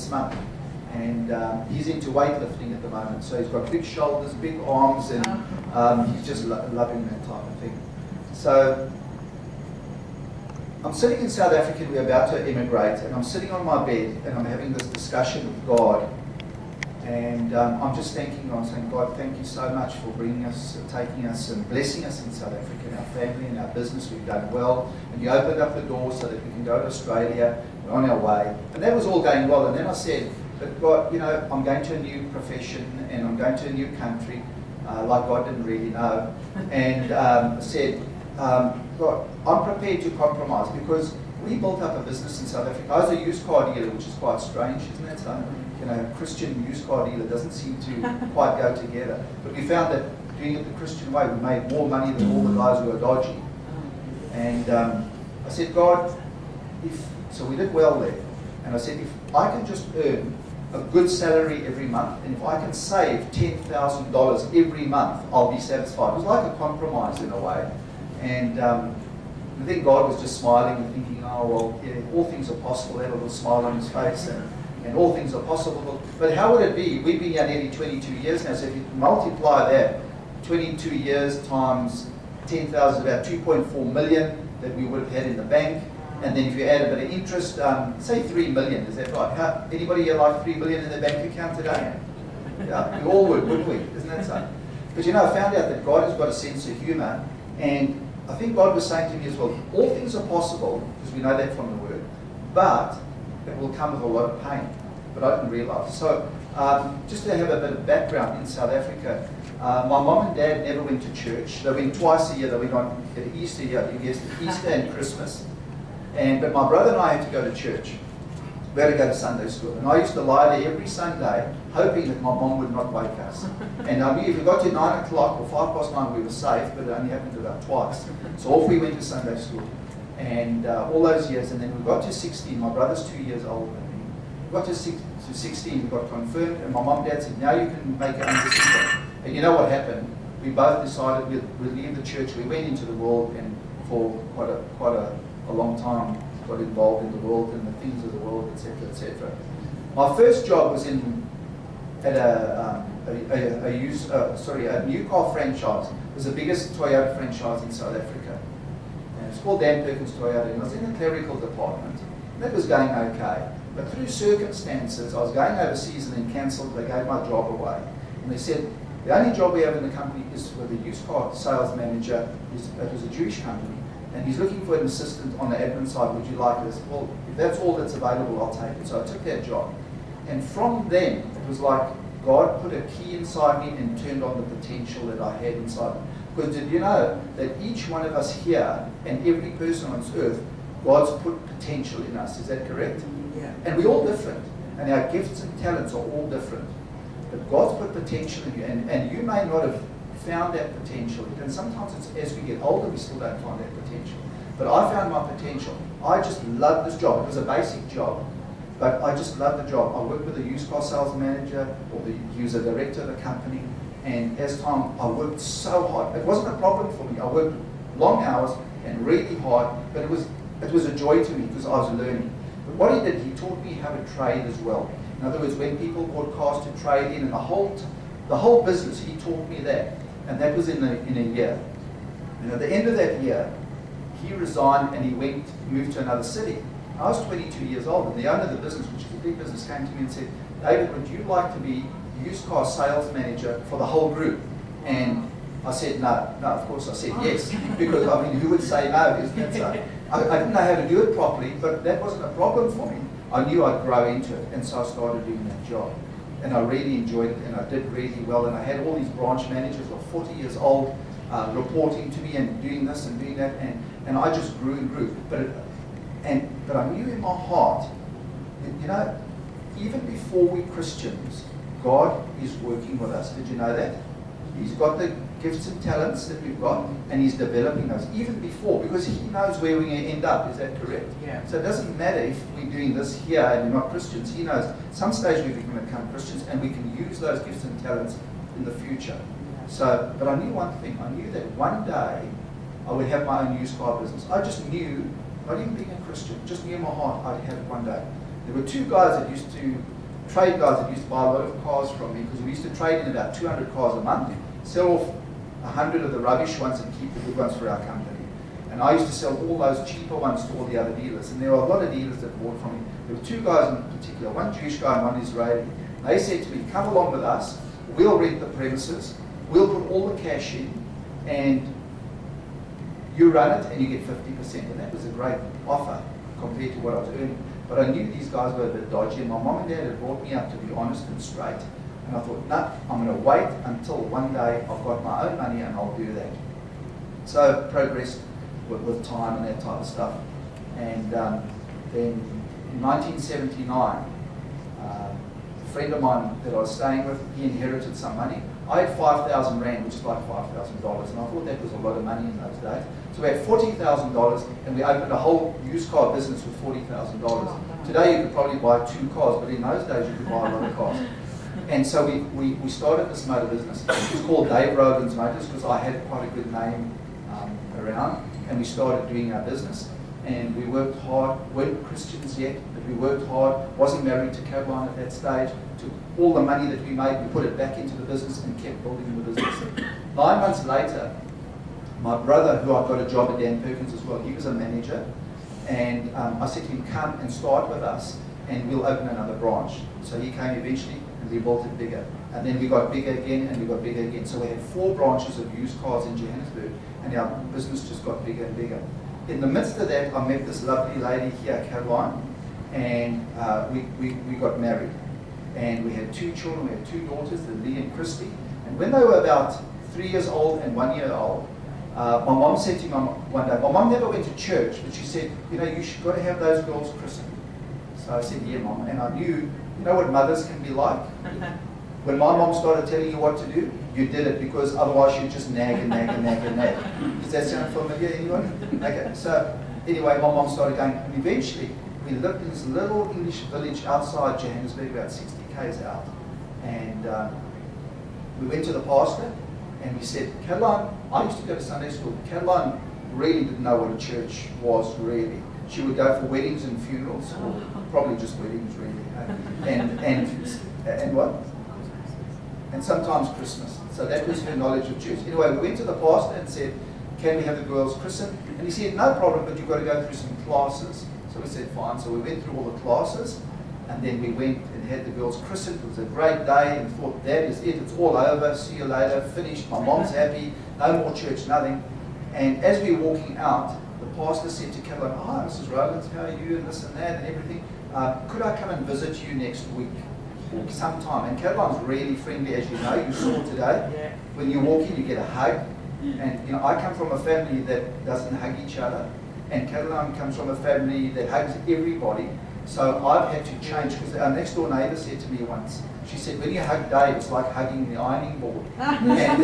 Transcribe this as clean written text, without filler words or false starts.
this month. And he's into weightlifting at the moment. So he's got big shoulders, big arms, and he's just loving that type of thing. So I'm sitting in South Africa, we're about to immigrate, and I'm sitting on my bed and I'm having this discussion with God. And I'm just thinking, I'm saying, God, thank you so much for bringing us, taking us and blessing us in South Africa, and our family and our business. We've done well. And you opened up the door so that we can go to Australia. We're on our way. And that was all going well. And then I said, but God, you know, I'm going to a new profession and I'm going to a new country, like God didn't really know. And I said, God, I'm prepared to compromise, because we built up a business in South Africa. I was a used car dealer, which is quite strange, isn't it? So, you know, a Christian used car dealer doesn't seem to quite go together. But we found that doing it the Christian way, we made more money than all the guys who were dodgy. And I said, God, so we did well there. And I said, if I can just earn a good salary every month, and if I can save $10,000 every month, I'll be satisfied. It was like a compromise in a way. And I think God was just smiling and thinking, oh, well, yeah, all things are possible. He had a little smile on his face, and all things are possible. But how would it be? We've been here nearly 22 years now, so if you multiply that, 22 years times 10,000, about 2.4 million that we would have had in the bank. And then if you add a bit of interest, say 3 million, is that right? Anybody here like 3 million in their bank account today? Yeah, we all would, wouldn't we? Isn't that so? But you know, I found out that God has got a sense of humor, and I think God was saying to me as well, all things are possible, because we know that from the Word, but it will come with a lot of pain. But I didn't realize. So just to have a bit of background in South Africa, my mom and dad never went to church. They went twice a year. They went on Easter, Easter and Christmas. But my brother and I had to go to church. We had to go to Sunday school. And I used to lie there every Sunday, hoping that my mom would not wake us. And I knew if we got to 9 o'clock or 9:05, we were safe, but it only happened about twice. So off we went to Sunday school. And all those years, and then we got to 16. My brother's 2 years older than me. We got to 16, we got confirmed, and my mom and dad said, now you can make your own decision. And you know what happened? We both decided we'd leave the church. We went into the world, and for quite a long time got involved in the world and the things of the world, etc., etc. My first job was at a new car franchise. It was the biggest Toyota franchise in South Africa. And it's called Dan Perkins Toyota, and I was in the clerical department. And that was going okay. But through circumstances, I was going overseas and then cancelled. They gave my job away. And they said, the only job we have in the company is for the used car sales manager. It was a Jewish company. And he's looking for an assistant on the admin side. Would you like it? I said, well, if that's all that's available, I'll take it. So I took that job. And from then, it was like God put a key inside me and turned on the potential that I had inside me. Because did you know that each one of us here and every person on this earth, God's put potential in us. Is that correct? Yeah. And we're all different. And our gifts and talents are all different. But God's put potential in you. And you may not have found that potential. And sometimes it's, as we get older, we still don't find that potential. But I found my potential. I just loved this job. It was a basic job, but I just loved the job. I worked with a used car sales manager, he was a director of the company, and as time, I worked so hard. It wasn't a problem for me. I worked long hours and really hard, but it was a joy to me because I was learning. But what he did, he taught me how to trade as well. In other words, when people bought cars to trade in, and the whole business, he taught me that. And that was in a year. And at the end of that year, he resigned and he moved to another city. I was 22 years old, and the owner of the business, which is a big business, came to me and said, David, would you like to be used car sales manager for the whole group? And I said, no, of course I said yes, because I mean, who would say no? Isn't it so? I didn't know how to do it properly, but that wasn't a problem for me. I knew I'd grow into it, and so I started doing that job. And I really enjoyed it, and I did really well, and I had all these branch managers who were 40 years old reporting to me and doing this and doing that, and I just grew and grew. But I knew in my heart that, you know, even before we Christians, God is working with us. Did you know that? He's got the gifts and talents that we've got, and He's developing us even before, because He knows where we're going to end up. Is that correct? Yeah. So it doesn't matter if we're doing this here and we're not Christians. He knows some stage we're going to become Christians, and we can use those gifts and talents in the future. So, but I knew one thing. I knew that one day I would have my own used car business. I just knew, not even being a Christian, just knew in my heart I'd have it one day. There were two guys that used to, trade guys that used to buy a lot of cars from me, because we used to trade in about 200 cars a month, sell off 100 of the rubbish ones and keep the good ones for our company. And I used to sell all those cheaper ones to all the other dealers. And there were a lot of dealers that bought from me. There were two guys in particular, one Jewish guy and one Israeli. They said to me, come along with us, we'll rent the premises, we'll put all the cash in, and you run it and you get 50%. And that was a great offer compared to what I was earning. But I knew these guys were a bit dodgy, and my mom and dad had brought me up to be honest and straight. And I thought, no, I'm going to wait until one day I've got my own money and I'll do that. So progressed with time and that type of stuff. And then in 1979, a friend of mine that I was staying with, he inherited some money. I had 5,000 Rand, which is like $5,000, and I thought that was a lot of money in those days. So we had $40,000, and we opened a whole used car business with $40,000. Today you could probably buy 2 cars, but in those days you could buy a lot of cars. And so we started this motor business. It was called Dave Rogan's Motors, because I had quite a good name around, and we started doing our business. And we worked hard, weren't Christians yet, but we worked hard, wasn't married to Caroline at that stage. Took all the money that we made, we put it back into the business and kept building the business. 9 months later, my brother, who I got a job at Dan Perkins as well, he was a manager, and I said to him, come and start with us, and we'll open another branch. So he came eventually, and we built it bigger. And then we got bigger again, and we got bigger again. So we had 4 branches of used cars in Johannesburg, and our business just got bigger and bigger. In the midst of that, I met this lovely lady here, Caroline, and we got married. And we had 2 children, we had 2 daughters, Lee and Christy. And when they were about 3 years old and 1 year old, my mom said to me one day, my mom never went to church, but she said, you know, you should got to have those girls christened. So I said, yeah, Mom. And I knew, you know what mothers can be like? When my mom started telling you what to do, you did it, because otherwise you'd just nag and nag and nag and nag. Does that sound familiar, anyone? Okay, so anyway, my mom started going, and eventually we lived in this little English village outside Johannesburg, about 60 k's out. And we went to the pastor, and we said, Caroline, I used to go to Sunday school. Caroline really didn't know what a church was, really. She would go for weddings and funerals, or probably just weddings, really. And what? And sometimes Christmas. So that was her knowledge of church. Anyway, we went to the pastor and said, can we have the girls christened? And he said, no problem, but you've got to go through some classes. So we said, fine. So we went through all the classes, and then we went and had the girls christened. It was a great day, and thought, that is it, it's all over, see you later, finished, my mom's happy, no more church, nothing. And as we were walking out, the pastor said to Caroline, hi, Mrs. Rowlands, how are you, and this and that, and everything. Could I come and visit you next week? Sometime. And Caroline's really friendly, as you know, you saw today. Yeah. When you walk in, you get a hug. And you know, I come from a family that doesn't hug each other, and Caroline comes from a family that hugs everybody. So I've had to change, because our next door neighbour said to me once, she said, when you hug Dave, it's like hugging the ironing board. And